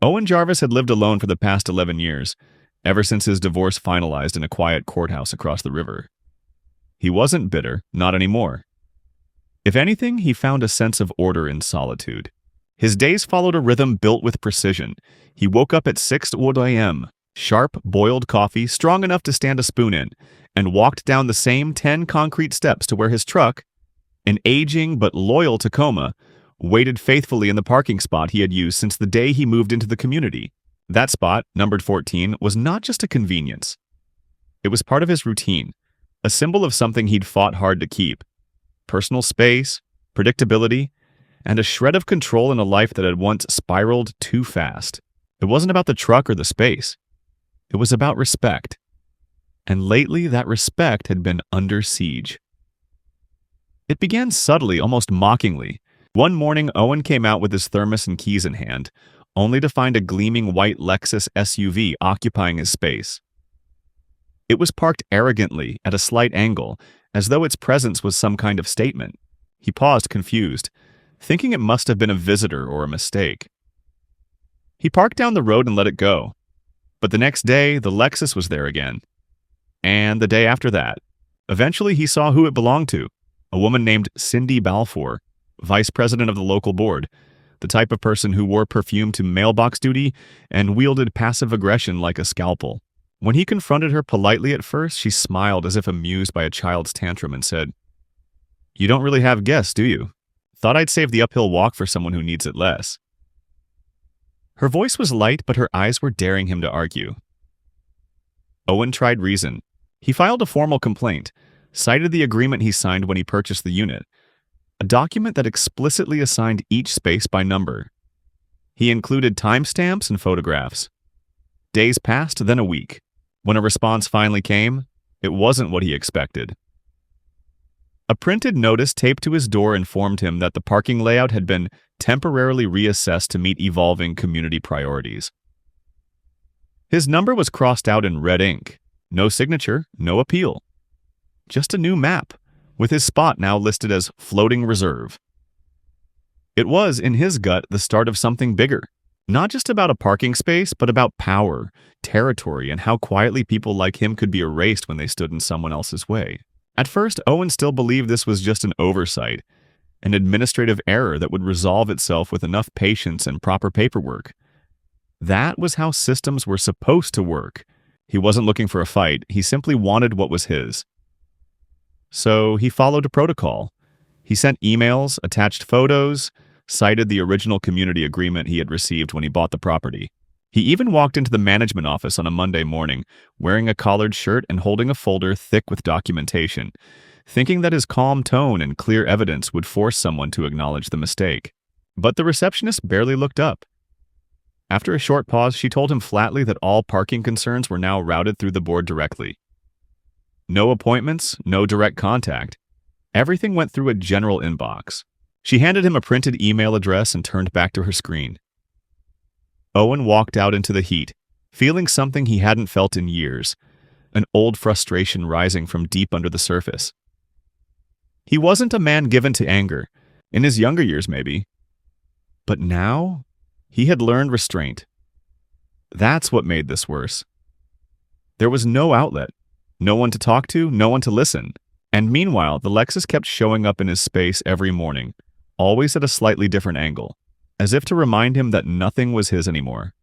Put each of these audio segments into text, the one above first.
Owen Jarvis had lived alone for the past 11 years, ever since his divorce finalized in a quiet courthouse across the river. He wasn't bitter, not anymore. If anything, he found a sense of order in solitude. His days followed a rhythm built with precision. He woke up at 6 a.m., sharp, boiled coffee strong enough to stand a spoon in, and walked down the same 10 concrete steps to where his truck, an aging but loyal Tacoma, waited faithfully in the parking spot he had used since the day he moved into the community. That spot, numbered 14, was not just a convenience. It was part of his routine, a symbol of something he'd fought hard to keep: personal space, predictability, and a shred of control in a life that had once spiraled too fast. It wasn't about the truck or the space. It was about respect. And lately, that respect had been under siege. It began subtly, almost mockingly. One morning, Owen came out with his thermos and keys in hand, only to find a gleaming white Lexus SUV occupying his space. It was parked arrogantly, at a slight angle, as though its presence was some kind of statement. He paused, confused, thinking it must have been a visitor or a mistake. He parked down the road and let it go. But the next day, the Lexus was there again. And the day after that. Eventually, he saw who it belonged to: a woman named Cindy Balfour, vice president of the local board, the type of person who wore perfume to mailbox duty and wielded passive aggression like a scalpel. When he confronted her politely at first, she smiled as if amused by a child's tantrum and said, "You don't really have guests, do you? Thought I'd save the uphill walk for someone who needs it less." Her voice was light, but her eyes were daring him to argue. Owen tried reason. He filed a formal complaint, cited the agreement he signed when he purchased the unit, a document that explicitly assigned each space by number. He included timestamps and photographs. Days passed, then a week. When a response finally came, it wasn't what he expected. A printed notice taped to his door informed him that the parking layout had been temporarily reassessed to meet evolving community priorities. His number was crossed out in red ink. No signature, no appeal. Just a new map, with his spot now listed as floating reserve. It was, in his gut, the start of something bigger. Not just about a parking space, but about power, territory, and how quietly people like him could be erased when they stood in someone else's way. At first, Owen still believed this was just an oversight, an administrative error that would resolve itself with enough patience and proper paperwork. That was how systems were supposed to work. He wasn't looking for a fight, he simply wanted what was his. So he followed a protocol. He sent emails, attached photos, cited the original community agreement he had received when he bought the property. He even walked into the management office on a Monday morning, wearing a collared shirt and holding a folder thick with documentation, thinking that his calm tone and clear evidence would force someone to acknowledge the mistake. But the receptionist barely looked up. After a short pause, she told him flatly that all parking concerns were now routed through the board directly. No appointments, no direct contact. Everything went through a general inbox. She handed him a printed email address and turned back to her screen. Owen walked out into the heat, feeling something he hadn't felt in years, an old frustration rising from deep under the surface. He wasn't a man given to anger, in his younger years maybe. But now, he had learned restraint. That's what made this worse. There was no outlet, no one to talk to, no one to listen. And meanwhile, the Lexus kept showing up in his space every morning, always at a slightly different angle, as if to remind him that nothing was his anymore.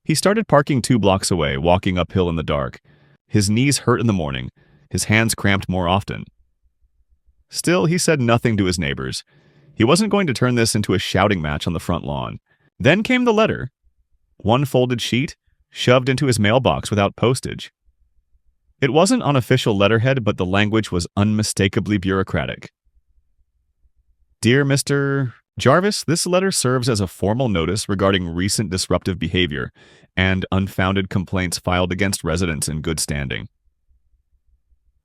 He started parking 2 blocks away, walking uphill in the dark. His knees hurt in the morning, his hands cramped more often. Still, he said nothing to his neighbors. He wasn't going to turn this into a shouting match on the front lawn. Then came the letter. One folded sheet, shoved into his mailbox without postage. It wasn't on official letterhead, but the language was unmistakably bureaucratic. Dear Mr. Jarvis, this letter serves as a formal notice regarding recent disruptive behavior and unfounded complaints filed against residents in good standing.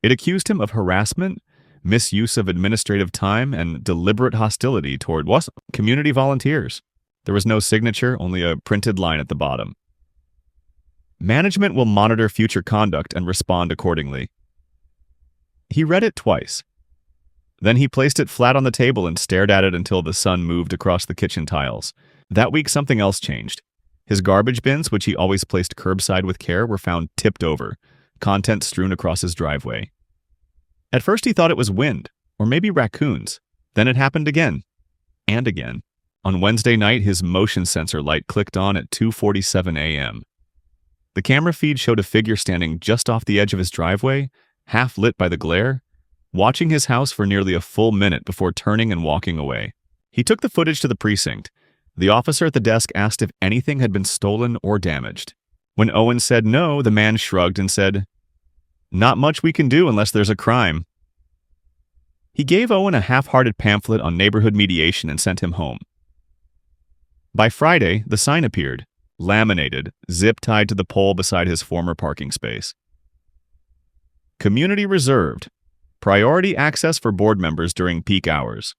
It accused him of harassment, misuse of administrative time, and deliberate hostility toward community volunteers. There was no signature, only a printed line at the bottom. Management will monitor future conduct and respond accordingly. He read it twice. Then he placed it flat on the table and stared at it until the sun moved across the kitchen tiles. That week, something else changed. His garbage bins, which he always placed curbside with care, were found tipped over, contents strewn across his driveway. At first, he thought it was wind, or maybe raccoons. Then it happened again, and again. On Wednesday night, his motion sensor light clicked on at 2:47 a.m. The camera feed showed a figure standing just off the edge of his driveway, half lit by the glare, watching his house for nearly a full minute before turning and walking away. He took the footage to the precinct. The officer at the desk asked if anything had been stolen or damaged. When Owen said no, the man shrugged and said, "Not much we can do unless there's a crime." He gave Owen a half-hearted pamphlet on neighborhood mediation and sent him home. By Friday, the sign appeared, laminated, zip-tied to the pole beside his former parking space. Community reserved. Priority access for board members during peak hours.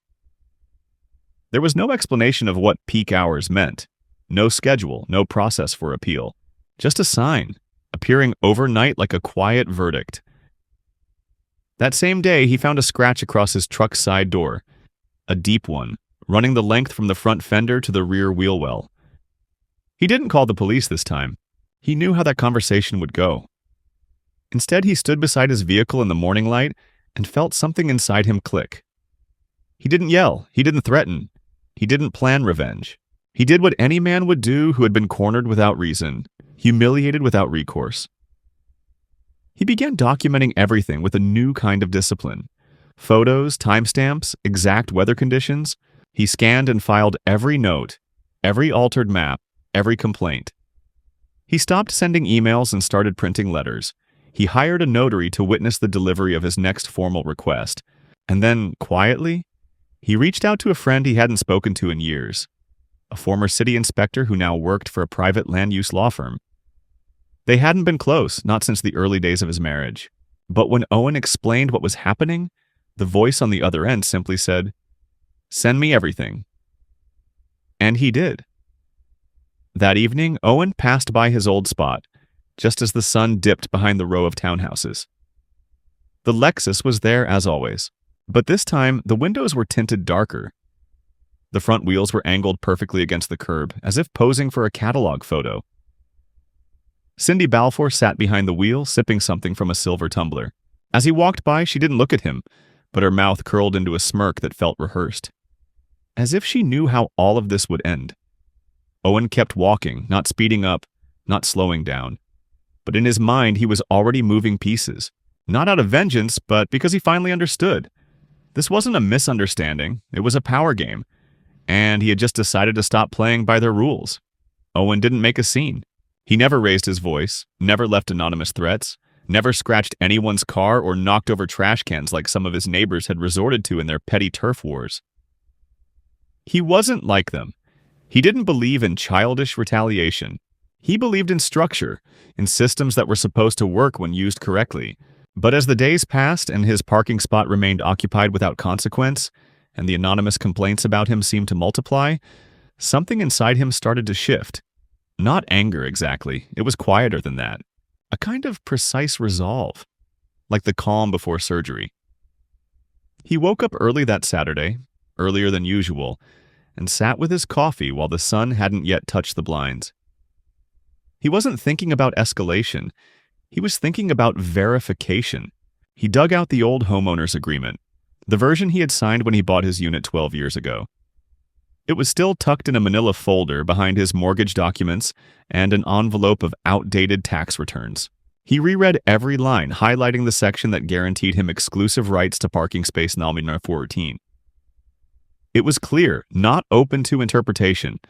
There was no explanation of what peak hours meant. No schedule, no process for appeal. Just a sign, appearing overnight like a quiet verdict. That same day, he found a scratch across his truck's side door. A deep one, running the length from the front fender to the rear wheel well. He didn't call the police this time. He knew how that conversation would go. Instead, he stood beside his vehicle in the morning light and felt something inside him click. He didn't yell. He didn't threaten. He didn't plan revenge. He did what any man would do who had been cornered without reason, humiliated without recourse. He began documenting everything with a new kind of discipline. Photos, timestamps, exact weather conditions. He scanned and filed every note, every altered map, every complaint. He stopped sending emails and started printing letters. He hired a notary to witness the delivery of his next formal request. And then, quietly, he reached out to a friend he hadn't spoken to in years, a former city inspector who now worked for a private land use law firm. They hadn't been close, not since the early days of his marriage. But when Owen explained what was happening, the voice on the other end simply said, "Send me everything." And he did. That evening, Owen passed by his old spot, just as the sun dipped behind the row of townhouses. The Lexus was there as always, but this time the windows were tinted darker. The front wheels were angled perfectly against the curb, as if posing for a catalog photo. Cindy Balfour sat behind the wheel, sipping something from a silver tumbler. As he walked by, she didn't look at him, but her mouth curled into a smirk that felt rehearsed. As if she knew how all of this would end. Owen kept walking, not speeding up, not slowing down. But in his mind, he was already moving pieces. Not out of vengeance, but because he finally understood. This wasn't a misunderstanding, it was a power game. And he had just decided to stop playing by their rules. Owen didn't make a scene. He never raised his voice, never left anonymous threats, never scratched anyone's car or knocked over trash cans like some of his neighbors had resorted to in their petty turf wars. He wasn't like them. He didn't believe in childish retaliation. He believed in structure, in systems that were supposed to work when used correctly. But as the days passed and his parking spot remained occupied without consequence, and the anonymous complaints about him seemed to multiply, something inside him started to shift. Not anger exactly, it was quieter than that. A kind of precise resolve, like the calm before surgery. He woke up early that Saturday, earlier than usual, and sat with his coffee while the sun hadn't yet touched the blinds. He wasn't thinking about escalation. He was thinking about verification. He dug out the old homeowner's agreement, the version he had signed when he bought his unit 12 years ago. It was still tucked in a manila folder behind his mortgage documents and an envelope of outdated tax returns. He reread every line, highlighting the section that guaranteed him exclusive rights to parking space number 14. It was clear, not open to interpretation,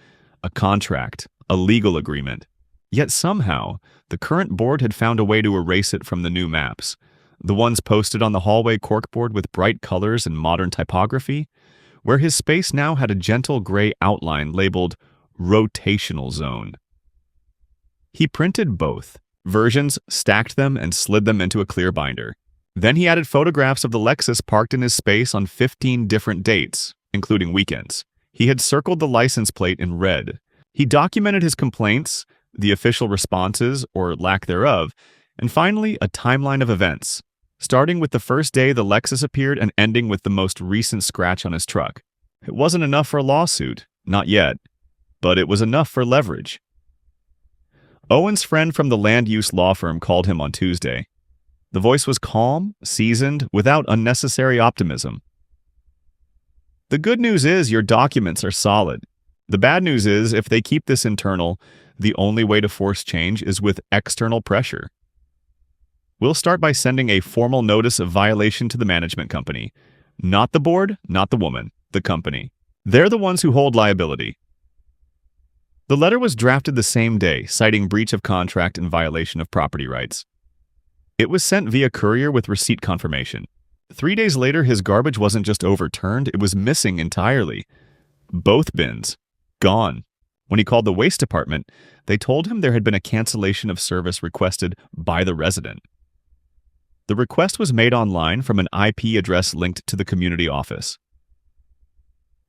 a contract, a legal agreement. Yet somehow, the current board had found a way to erase it from the new maps, the ones posted on the hallway corkboard with bright colors and modern typography, where his space now had a gentle gray outline labeled rotational zone. He printed both versions, stacked them, and slid them into a clear binder. Then he added photographs of the Lexus parked in his space on 15 different dates, including weekends. He had circled the license plate in red. He documented his complaints, the official responses, or lack thereof, and finally a timeline of events, starting with the first day the Lexus appeared and ending with the most recent scratch on his truck. It wasn't enough for a lawsuit, not yet. but it was enough for leverage. Owen's friend from the land use law firm called him on Tuesday. The voice was calm, seasoned, without unnecessary optimism. "The good news is your documents are solid. The bad news is, if they keep this internal, the only way to force change is with external pressure. We'll start by sending a formal notice of violation to the management company. Not the board, not the woman, the company. They're the ones who hold liability." The letter was drafted the same day, citing breach of contract and violation of property rights. It was sent via courier with receipt confirmation. 3 days later, his garbage wasn't just overturned, it was missing entirely. Both bins. Gone. When he called the waste department, they told him there had been a cancellation of service requested by the resident. The request was made online from an IP address linked to the community office.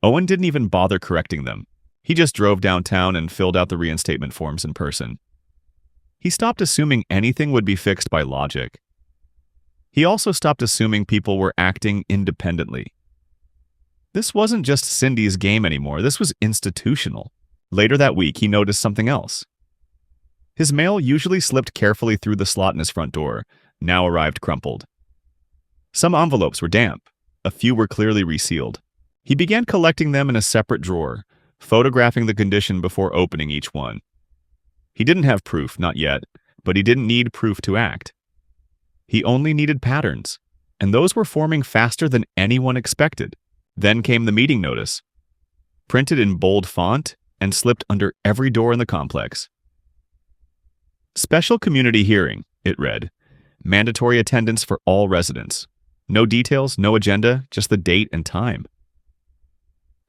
Owen didn't even bother correcting them. He just drove downtown and filled out the reinstatement forms in person. He stopped assuming anything would be fixed by logic. He also stopped assuming people were acting independently. This wasn't just Cindy's game anymore, this was institutional. Later that week, he noticed something else. His mail usually slipped carefully through the slot in his front door, now arrived crumpled. Some envelopes were damp, a few were clearly resealed. He began collecting them in a separate drawer, photographing the condition before opening each one. He didn't have proof, not yet, but he didn't need proof to act. He only needed patterns, and those were forming faster than anyone expected. Then came the meeting notice, printed in bold font and slipped under every door in the complex. "Special community hearing," it read. "Mandatory attendance for all residents. No details, no agenda, just the date and time."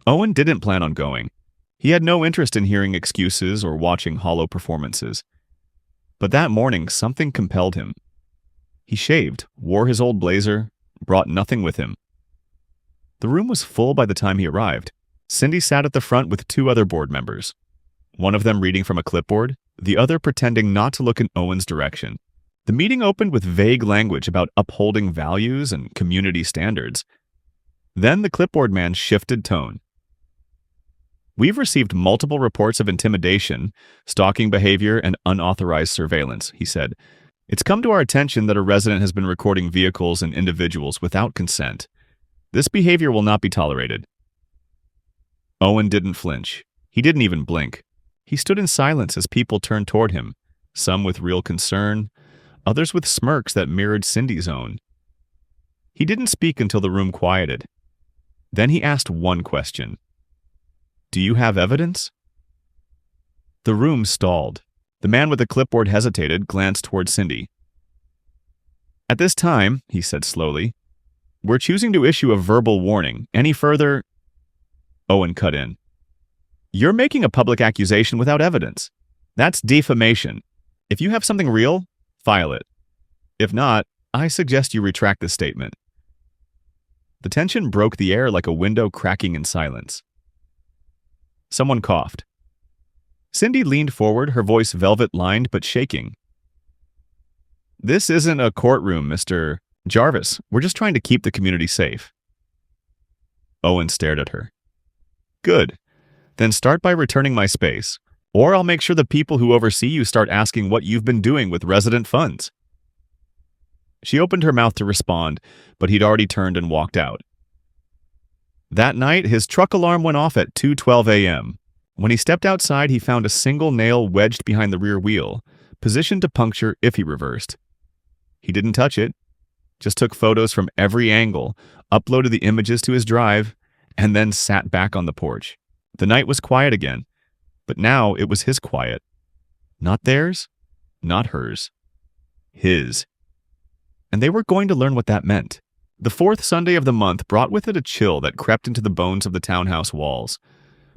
Owen didn't plan on going. He had no interest in hearing excuses or watching hollow performances. But that morning, something compelled him. He shaved, wore his old blazer, brought nothing with him. The room was full by the time he arrived. Cindy sat at the front with 2 other board members, one of them reading from a clipboard, the other pretending not to look in Owen's direction. The meeting opened with vague language about upholding values and community standards. Then the clipboard man shifted tone. "We've received multiple reports of intimidation, stalking behavior, and unauthorized surveillance," he said. "It's come to our attention that a resident has been recording vehicles and individuals without consent. This behavior will not be tolerated." Owen didn't flinch. He didn't even blink. He stood in silence as people turned toward him, some with real concern, others with smirks that mirrored Cindy's own. He didn't speak until the room quieted. Then he asked one question. "Do you have evidence?" The room stalled. The man with the clipboard hesitated, glanced toward Cindy. "At this time," he said slowly, "we're choosing to issue a verbal warning. Any further—" Owen cut in. "You're making a public accusation without evidence. That's defamation. If you have something real, file it. If not, I suggest you retract this statement." The tension broke the air like a window cracking in silence. Someone coughed. Cindy leaned forward, her voice velvet-lined but shaking. "This isn't a courtroom, Mr. Jarvis. We're just trying to keep the community safe." Owen stared at her. "Good. Then start by returning my space, or I'll make sure the people who oversee you start asking what you've been doing with resident funds." She opened her mouth to respond, but he'd already turned and walked out. That night, his truck alarm went off at 2:12 a.m. When he stepped outside, he found a single nail wedged behind the rear wheel, positioned to puncture if he reversed. He didn't touch it, just took photos from every angle, uploaded the images to his drive, and then sat back on the porch. The night was quiet again, but now it was his quiet. Not theirs, not hers. His. And they were going to learn what that meant. The 4th Sunday of the month brought with it a chill that crept into the bones of the townhouse walls.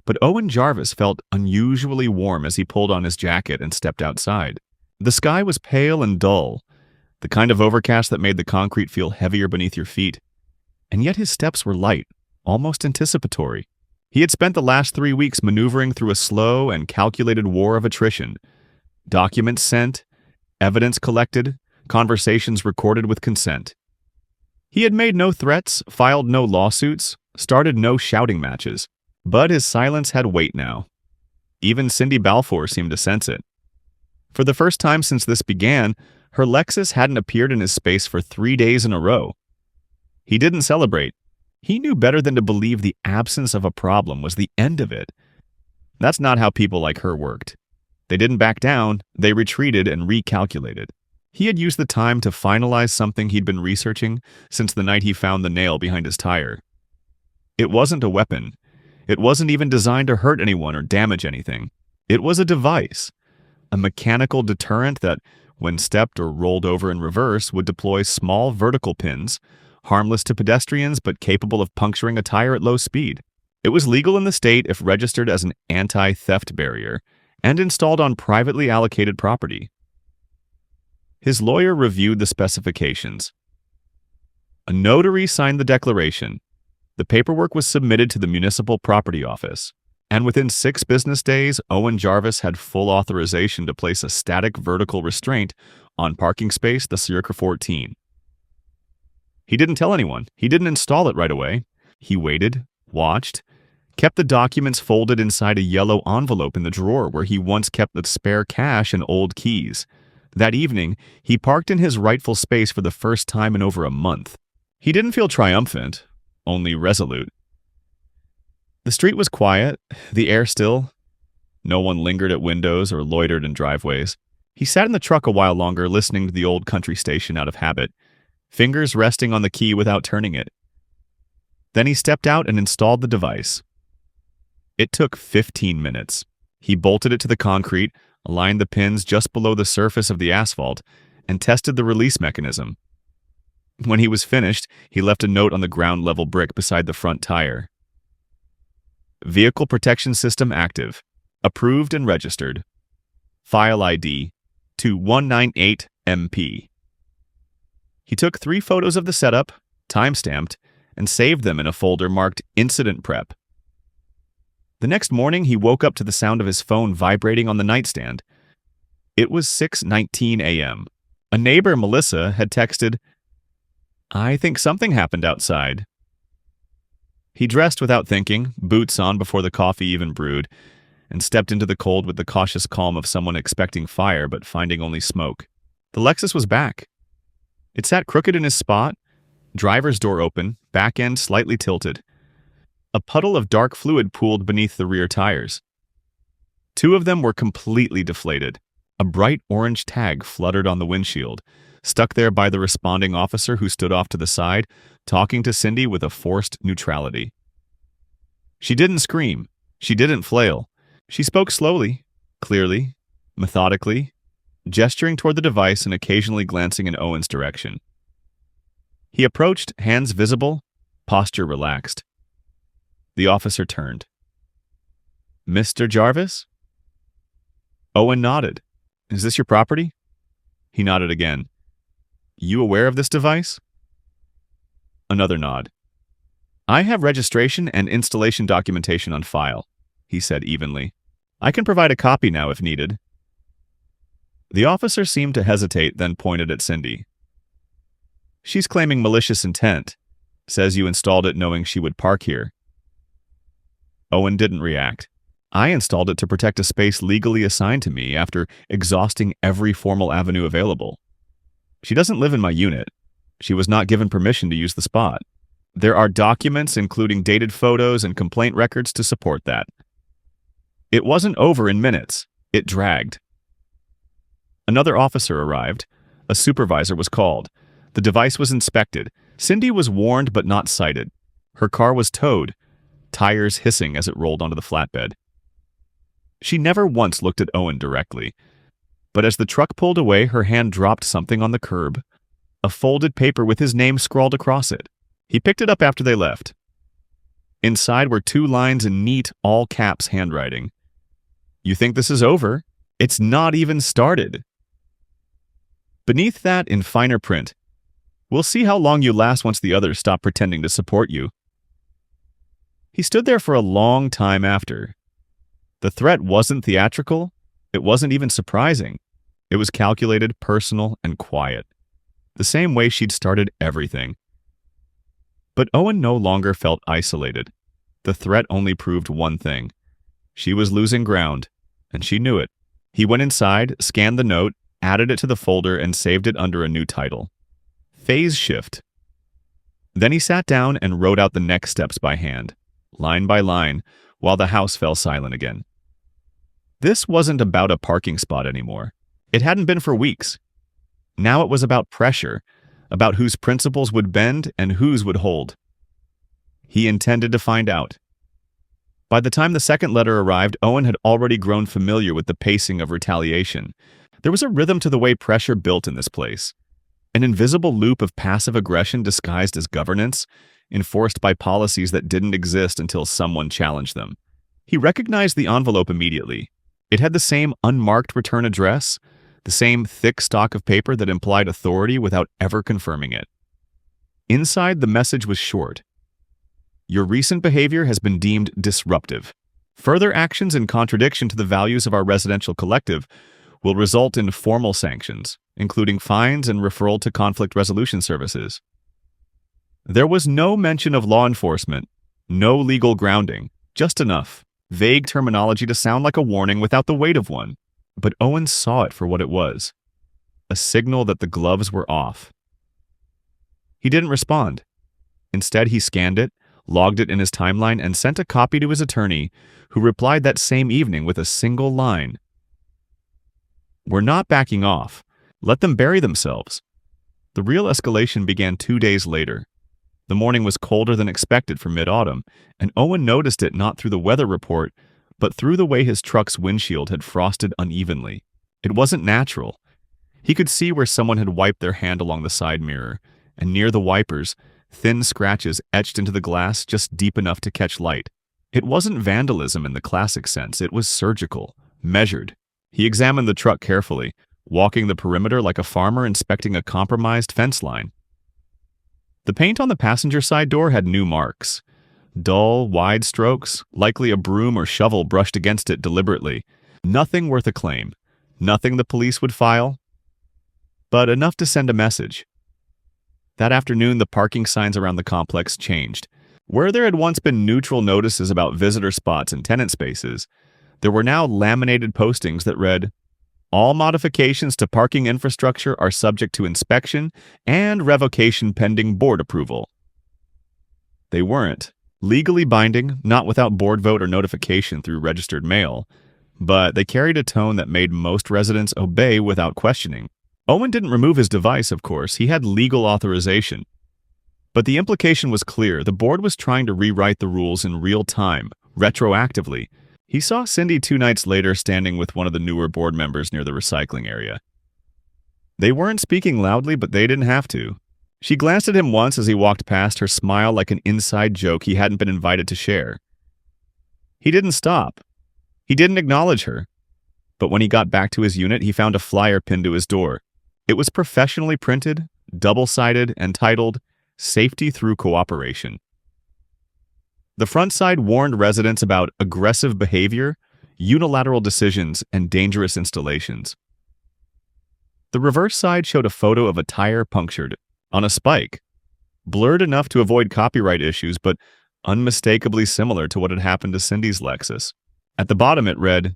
But Owen Jarvis felt unusually warm as he pulled on his jacket and stepped outside. The sky was pale and dull, the kind of overcast that made the concrete feel heavier beneath your feet. And yet his steps were light, almost anticipatory. He had spent the last 3 weeks maneuvering through a slow and calculated war of attrition. Documents sent, evidence collected, conversations recorded with consent. He had made no threats, filed no lawsuits, started no shouting matches. But his silence had weight now. Even Cindy Balfour seemed to sense it. For the first time since this began, her Lexus hadn't appeared in his space for 3 days in a row. He didn't celebrate. He knew better than to believe the absence of a problem was the end of it. That's not how people like her worked. They didn't back down, they retreated and recalculated. He had used the time to finalize something he'd been researching since the night he found the nail behind his tire. It wasn't a weapon. It wasn't even designed to hurt anyone or damage anything. It was a device, a mechanical deterrent that, when stepped or rolled over in reverse, would deploy small vertical pins, harmless to pedestrians but capable of puncturing a tire at low speed. It was legal in the state if registered as an anti-theft barrier and installed on privately allocated property. His lawyer reviewed the specifications. A notary signed the declaration. The paperwork was submitted to the municipal property office, and within 6 business days, Owen Jarvis had full authorization to place a static vertical restraint on parking space the Circa 14. He didn't tell anyone. He didn't install it right away. He waited, watched, kept the documents folded inside a yellow envelope in the drawer where he once kept the spare cash and old keys. That evening, he parked in his rightful space for the first time in over a month. He didn't feel triumphant, only resolute. The street was quiet, the air still. No one lingered at windows or loitered in driveways. He sat in the truck a while longer, listening to the old country station out of habit, fingers resting on the key without turning it. Then he stepped out and installed the device. It took 15 minutes. He bolted it to the concrete, aligned the pins just below the surface of the asphalt, and tested the release mechanism. When he was finished, he left a note on the ground-level brick beside the front tire. Vehicle Protection System active. Approved and registered. File ID to 198MP. He took 3 photos of the setup, time-stamped, and saved them in a folder marked Incident Prep. The next morning, he woke up to the sound of his phone vibrating on the nightstand. It was 6:19 a.m. A neighbor, Melissa, had texted, "I think something happened outside." He dressed without thinking, boots on before the coffee even brewed, and stepped into the cold with the cautious calm of someone expecting fire but finding only smoke. The Lexus was back. It sat crooked in his spot, driver's door open, back end slightly tilted. A puddle of dark fluid pooled beneath the rear tires. 2 of them were completely deflated. A bright orange tag fluttered on the windshield, stuck there by the responding officer who stood off to the side, talking to Cindy with a forced neutrality. She didn't scream. She didn't flail. She spoke slowly, clearly, methodically, gesturing toward the device and occasionally glancing in Owen's direction. He approached, hands visible, posture relaxed. The officer turned. "Mr. Jarvis?" Owen nodded. "Is this your property?" He nodded again. "You aware of this device?" Another nod. "I have registration and installation documentation on file," he said evenly. "I can provide a copy now if needed." The officer seemed to hesitate, then pointed at Cindy. "She's claiming malicious intent. Says you installed it knowing she would park here." Owen didn't react. "I installed it to protect a space legally assigned to me after exhausting every formal avenue available. She doesn't live in my unit. She was not given permission to use the spot. There are documents, including dated photos and complaint records, to support that." It wasn't over in minutes. It dragged. Another officer arrived. A supervisor was called. The device was inspected. Cindy was warned but not cited. Her car was towed, tires hissing as it rolled onto the flatbed. She never once looked at Owen directly, but as the truck pulled away, her hand dropped something on the curb, a folded paper with his name scrawled across it. He picked it up after they left. Inside were 2 lines in neat, all-caps handwriting. "You think this is over? It's not even started." Beneath that, in finer print, "We'll see how long you last once the others stop pretending to support you." He stood there for a long time after. The threat wasn't theatrical. It wasn't even surprising. It was calculated, personal, and quiet. The same way she'd started everything. But Owen no longer felt isolated. The threat only proved one thing. She was losing ground, and she knew it. He went inside, scanned the note, added it to the folder, and saved it under a new title. Phase Shift. Then he sat down and wrote out the next steps by hand, line by line, while the house fell silent again. This wasn't about a parking spot anymore. It hadn't been for weeks. Now it was about pressure, about whose principles would bend and whose would hold. He intended to find out. By the time the second letter arrived, Owen had already grown familiar with the pacing of retaliation. There was a rhythm to the way pressure built in this place. An invisible loop of passive aggression disguised as governance, enforced by policies that didn't exist until someone challenged them. He recognized the envelope immediately. It had the same unmarked return address, the same thick stock of paper that implied authority without ever confirming it. Inside, the message was short. Your recent behavior has been deemed disruptive. Further actions in contradiction to the values of our residential collective will result in formal sanctions, including fines and referral to conflict resolution services. There was no mention of law enforcement, no legal grounding, just enough vague terminology to sound like a warning without the weight of one. But Owen saw it for what it was, a signal that the gloves were off. He didn't respond. Instead, he scanned it, logged it in his timeline, and sent a copy to his attorney, who replied that same evening with a single line. We're not backing off. Let them bury themselves. The real escalation began 2 days later. The morning was colder than expected for mid-autumn, and Owen noticed it not through the weather report, but through the way his truck's windshield had frosted unevenly. It wasn't natural. He could see where someone had wiped their hand along the side mirror, and near the wipers, thin scratches etched into the glass just deep enough to catch light. It wasn't vandalism in the classic sense, it was surgical, measured. He examined the truck carefully, walking the perimeter like a farmer inspecting a compromised fence line. The paint on the passenger side door had new marks. Dull, wide strokes, likely a broom or shovel brushed against it deliberately. Nothing worth a claim. Nothing the police would file. But enough to send a message. That afternoon, the parking signs around the complex changed. Where there had once been neutral notices about visitor spots and tenant spaces, there were now laminated postings that read, "All modifications to parking infrastructure are subject to inspection and revocation pending board approval." They weren't. Legally binding, not without board vote or notification through registered mail, but they carried a tone that made most residents obey without questioning. Owen didn't remove his device, of course. He had legal authorization. But the implication was clear. The board was trying to rewrite the rules in real time, retroactively. He saw Cindy 2 nights later standing with one of the newer board members near the recycling area. They weren't speaking loudly, but they didn't have to. She glanced at him once as he walked past, her smile like an inside joke he hadn't been invited to share. He didn't stop. He didn't acknowledge her. But when he got back to his unit, he found a flyer pinned to his door. It was professionally printed, double-sided, and titled, "Safety Through Cooperation." The front side warned residents about aggressive behavior, unilateral decisions, and dangerous installations. The reverse side showed a photo of a tire punctured on a spike, blurred enough to avoid copyright issues, but unmistakably similar to what had happened to Cindy's Lexus. At the bottom it read,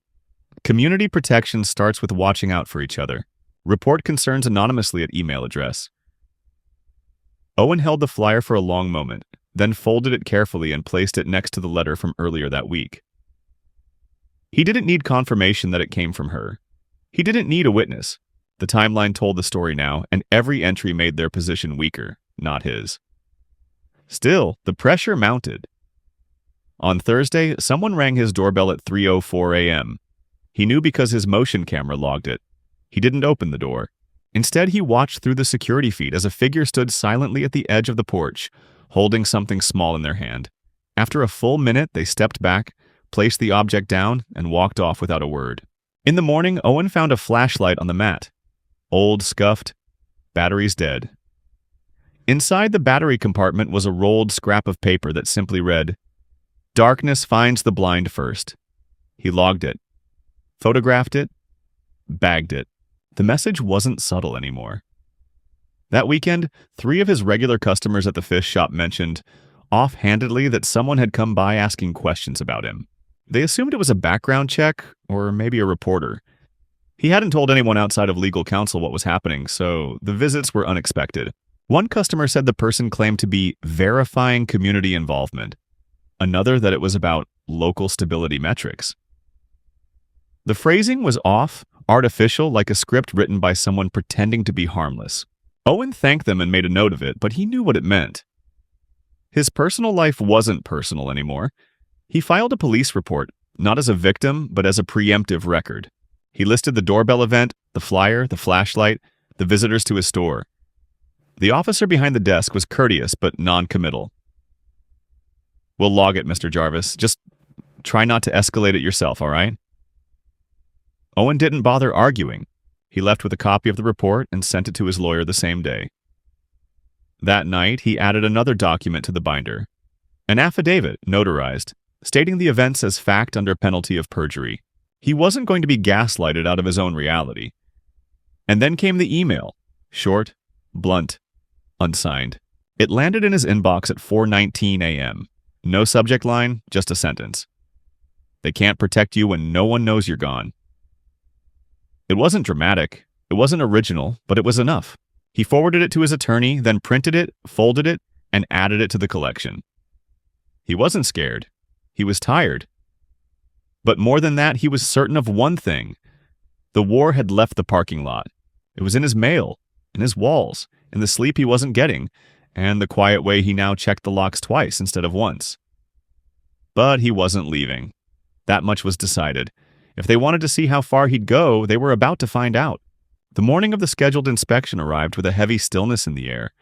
"Community protection starts with watching out for each other. Report concerns anonymously at email address." Owen held the flyer for a long moment, then folded it carefully and placed it next to the letter from earlier that week. He didn't need confirmation that it came from her. He didn't need a witness. The timeline told the story now, and every entry made their position weaker, not his. Still, the pressure mounted. On Thursday, someone rang his doorbell at 3:04 a.m. He knew because his motion camera logged it. He didn't open the door. Instead, he watched through the security feed as a figure stood silently at the edge of the porch, holding something small in their hand. After a full minute, they stepped back, placed the object down, and walked off without a word. In the morning, Owen found a flashlight on the mat. Old, scuffed, batteries dead. Inside the battery compartment was a rolled scrap of paper that simply read, "Darkness finds the blind first." He logged it, photographed it, bagged it. The message wasn't subtle anymore. That weekend, 3 of his regular customers at the fish shop mentioned, offhandedly, that someone had come by asking questions about him. They assumed it was a background check or maybe a reporter. He hadn't told anyone outside of legal counsel what was happening, so the visits were unexpected. One customer said the person claimed to be verifying community involvement. Another that it was about local stability metrics. The phrasing was off, artificial, like a script written by someone pretending to be harmless. Owen thanked them and made a note of it, but he knew what it meant. His personal life wasn't personal anymore. He filed a police report, not as a victim, but as a preemptive record. He listed the doorbell event, the flyer, the flashlight, the visitors to his store. The officer behind the desk was courteous but non-committal. "We'll log it, Mr. Jarvis. Just try not to escalate it yourself, all right?" Owen didn't bother arguing. He left with a copy of the report and sent it to his lawyer the same day. That night, he added another document to the binder, an affidavit, notarized, stating the events as fact under penalty of perjury. He wasn't going to be gaslighted out of his own reality. And then came the email, short, blunt, unsigned. It landed in his inbox at 4:19 a.m. No subject line, just a sentence. "They can't protect you when no one knows you're gone." It wasn't dramatic, it wasn't original, but it was enough. He forwarded it to his attorney, then printed it, folded it, and added it to the collection. He wasn't scared. He was tired. But more than that, he was certain of one thing. The war had left the parking lot. It was in his mail, in his walls, in the sleep he wasn't getting, and the quiet way he now checked the locks twice instead of once. But he wasn't leaving. That much was decided. If they wanted to see how far he'd go, they were about to find out. The morning of the scheduled inspection arrived with a heavy stillness in the air,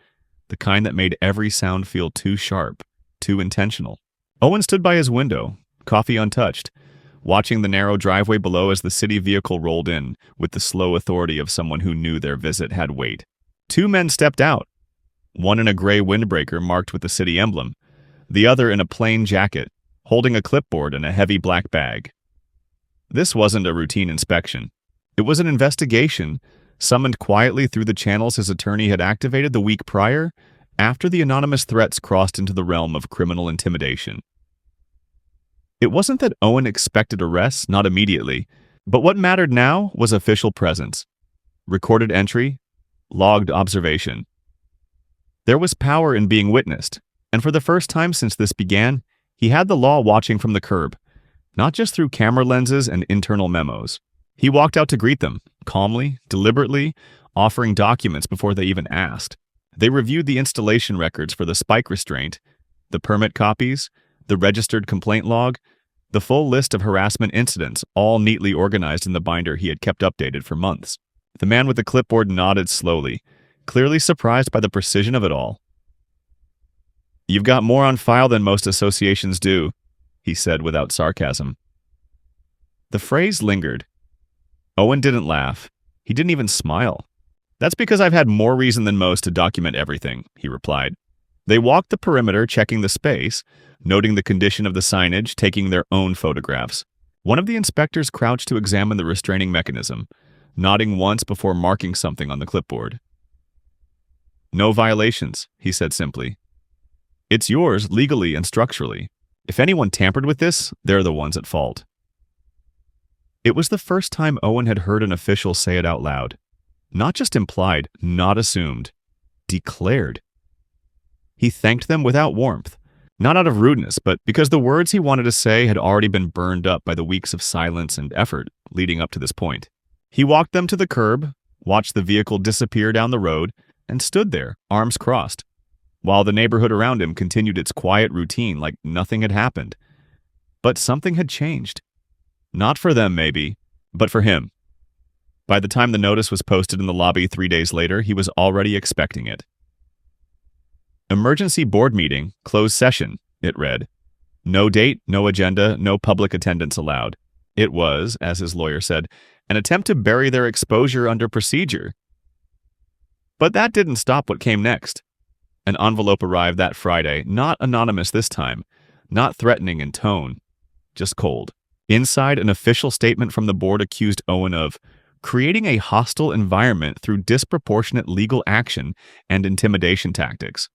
the kind that made every sound feel too sharp, too intentional. Owen stood by his window, coffee untouched, watching the narrow driveway below as the city vehicle rolled in with the slow authority of someone who knew their visit had weight. Two men stepped out, one in a gray windbreaker marked with the city emblem, the other in a plain jacket, holding a clipboard and a heavy black bag. This wasn't a routine inspection. It was an investigation, summoned quietly through the channels his attorney had activated the week prior, after the anonymous threats crossed into the realm of criminal intimidation. It wasn't that Owen expected arrests, not immediately, but what mattered now was official presence. Recorded entry, logged observation. There was power in being witnessed, and for the first time since this began, he had the law watching from the curb, not just through camera lenses and internal memos. He walked out to greet them, calmly, deliberately, offering documents before they even asked. They reviewed the installation records for the spike restraint, the permit copies, the registered complaint log, the full list of harassment incidents, all neatly organized in the binder he had kept updated for months. The man with the clipboard nodded slowly, clearly surprised by the precision of it all. "You've got more on file than most associations do," he said without sarcasm. The phrase lingered. Owen didn't laugh. He didn't even smile. "That's because I've had more reason than most to document everything," he replied. They walked the perimeter, checking the space, noting the condition of the signage, taking their own photographs. One of the inspectors crouched to examine the restraining mechanism, nodding once before marking something on the clipboard. "No violations," he said simply. "It's yours legally and structurally. If anyone tampered with this, they're the ones at fault." It was the first time Owen had heard an official say it out loud. Not just implied, not assumed. Declared. He thanked them without warmth. Not out of rudeness, but because the words he wanted to say had already been burned up by the weeks of silence and effort leading up to this point. He walked them to the curb, watched the vehicle disappear down the road, and stood there, arms crossed, while the neighborhood around him continued its quiet routine like nothing had happened. But something had changed. Not for them, maybe, but for him. By the time the notice was posted in the lobby 3 days later, he was already expecting it. "Emergency board meeting, closed session," it read. No date, no agenda, no public attendance allowed. It was, as his lawyer said, an attempt to bury their exposure under procedure. But that didn't stop what came next. An envelope arrived that Friday, not anonymous this time, not threatening in tone, just cold. Inside, an official statement from the board accused Owen of creating a hostile environment through disproportionate legal action and intimidation tactics.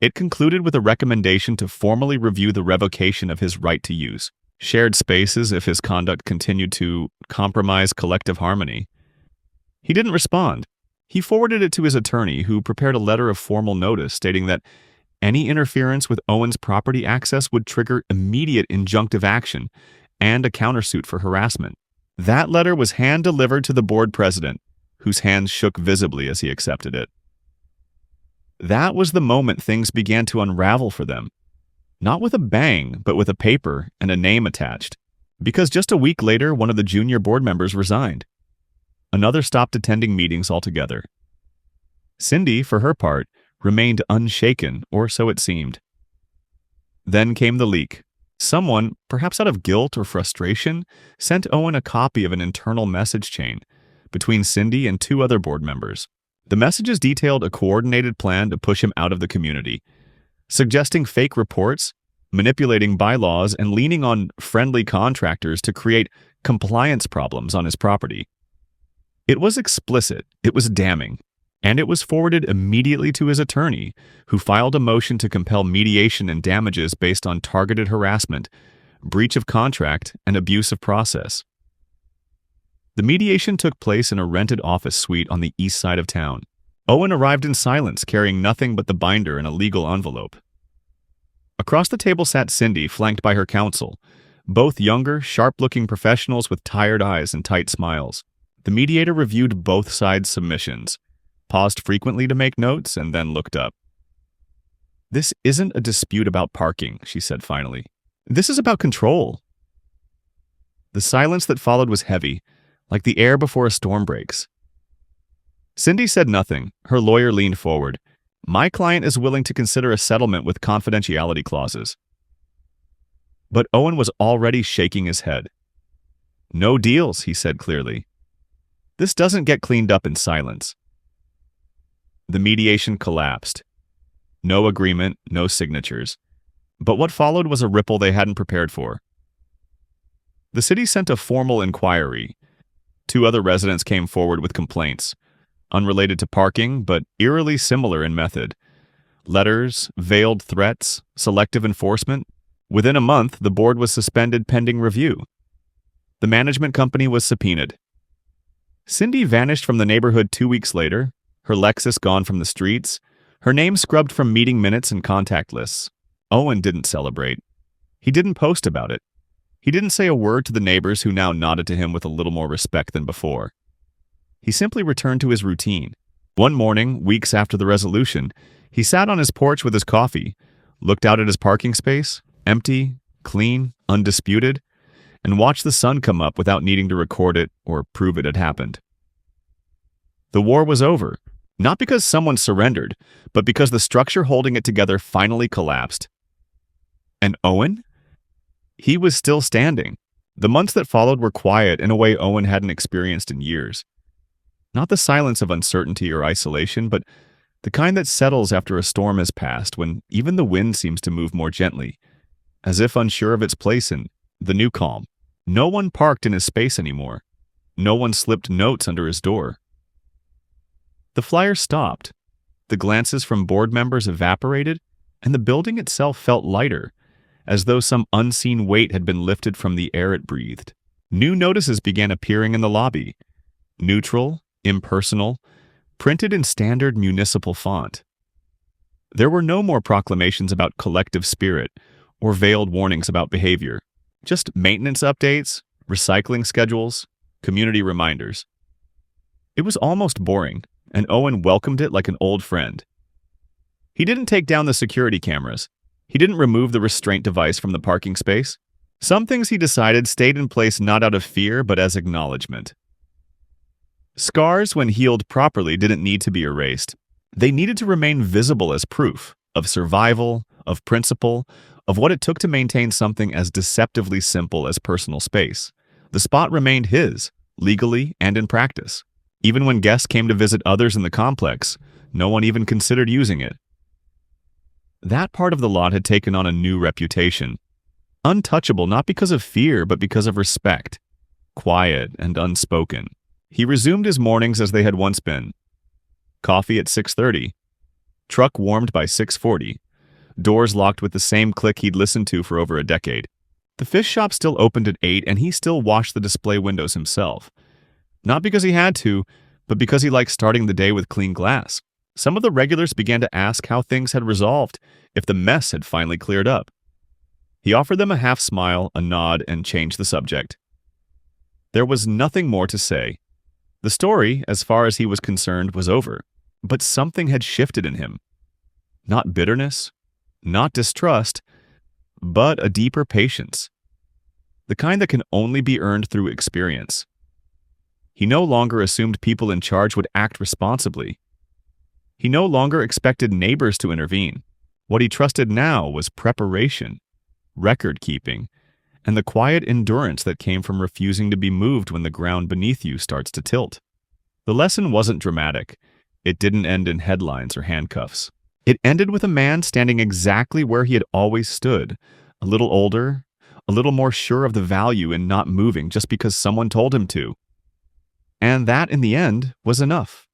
It concluded with a recommendation to formally review the revocation of his right to use shared spaces if his conduct continued to compromise collective harmony. He didn't respond. He forwarded it to his attorney, who prepared a letter of formal notice stating that any interference with Owen's property access would trigger immediate injunctive action and a countersuit for harassment. That letter was hand-delivered to the board president, whose hands shook visibly as he accepted it. That was the moment things began to unravel for them. Not with a bang, but with a paper and a name attached. Because just a week later, one of the junior board members resigned. Another stopped attending meetings altogether. Cindy, for her part, remained unshaken, or so it seemed. Then came the leak. Someone, perhaps out of guilt or frustration, sent Owen a copy of an internal message chain between Cindy and two other board members. The messages detailed a coordinated plan to push him out of the community, suggesting fake reports, manipulating bylaws, and leaning on friendly contractors to create compliance problems on his property. It was explicit, it was damning, and it was forwarded immediately to his attorney, who filed a motion to compel mediation and damages based on targeted harassment, breach of contract, and abuse of process. The mediation took place in a rented office suite on the east side of town. Owen arrived in silence, carrying nothing but the binder and a legal envelope. Across the table sat Cindy, flanked by her counsel, both younger, sharp-looking professionals with tired eyes and tight smiles. The mediator reviewed both sides' submissions, paused frequently to make notes, and then looked up. "This isn't a dispute about parking," she said finally. "This is about control." The silence that followed was heavy, like the air before a storm breaks. Cindy said nothing. Her lawyer leaned forward. "My client is willing to consider a settlement with confidentiality clauses." But Owen was already shaking his head. "No deals," he said clearly. "This doesn't get cleaned up in silence." The mediation collapsed. No agreement, no signatures. But what followed was a ripple they hadn't prepared for. The city sent a formal inquiry. Two other residents came forward with complaints, unrelated to parking, but eerily similar in method. Letters, veiled threats, selective enforcement. Within a month, the board was suspended pending review. The management company was subpoenaed. Cindy vanished from the neighborhood 2 weeks later, her Lexus gone from the streets, her name scrubbed from meeting minutes and contact lists. Owen didn't celebrate. He didn't post about it. He didn't say a word to the neighbors who now nodded to him with a little more respect than before. He simply returned to his routine. One morning, weeks after the resolution, he sat on his porch with his coffee, looked out at his parking space, empty, clean, undisputed, and watched the sun come up without needing to record it or prove it had happened. The war was over, not because someone surrendered, but because the structure holding it together finally collapsed. And Owen? He was still standing. The months that followed were quiet in a way Owen hadn't experienced in years. Not the silence of uncertainty or isolation, but the kind that settles after a storm has passed, when even the wind seems to move more gently, as if unsure of its place in the new calm. No one parked in his space anymore. No one slipped notes under his door. The flyer stopped. The glances from board members evaporated, and the building itself felt lighter, as though some unseen weight had been lifted from the air it breathed. New notices began appearing in the lobby. Neutral, impersonal, printed in standard municipal font. There were no more proclamations about collective spirit or veiled warnings about behavior. Just maintenance updates, recycling schedules, community reminders. It was almost boring, and Owen welcomed it like an old friend. He didn't take down the security cameras. He didn't remove the restraint device from the parking space. Some things he decided stayed in place not out of fear, but as acknowledgement. Scars, when healed properly, didn't need to be erased. They needed to remain visible as proof of survival, of principle, of what it took to maintain something as deceptively simple as personal space. The spot remained his, legally and in practice. Even when guests came to visit others in the complex, no one even considered using it. That part of the lot had taken on a new reputation. Untouchable not because of fear, but because of respect. Quiet and unspoken. He resumed his mornings as they had once been. Coffee at 6:30. Truck warmed by 6:40. doors locked with the same click he'd listened to for over a decade. The fish shop still opened at 8, and he still washed the display windows himself. Not because he had to, but because he liked starting the day with clean glass. Some of the regulars began to ask how things had resolved, if the mess had finally cleared up. He offered them a half smile, a nod, and changed the subject. There was nothing more to say. The story, as far as he was concerned, was over, but something had shifted in him. Not bitterness, not distrust, but a deeper patience. The kind that can only be earned through experience. He no longer assumed people in charge would act responsibly. He no longer expected neighbors to intervene. What he trusted now was preparation, record-keeping, and the quiet endurance that came from refusing to be moved when the ground beneath you starts to tilt. The lesson wasn't dramatic. It didn't end in headlines or handcuffs. It ended with a man standing exactly where he had always stood, a little older, a little more sure of the value in not moving just because someone told him to. And that, in the end, was enough.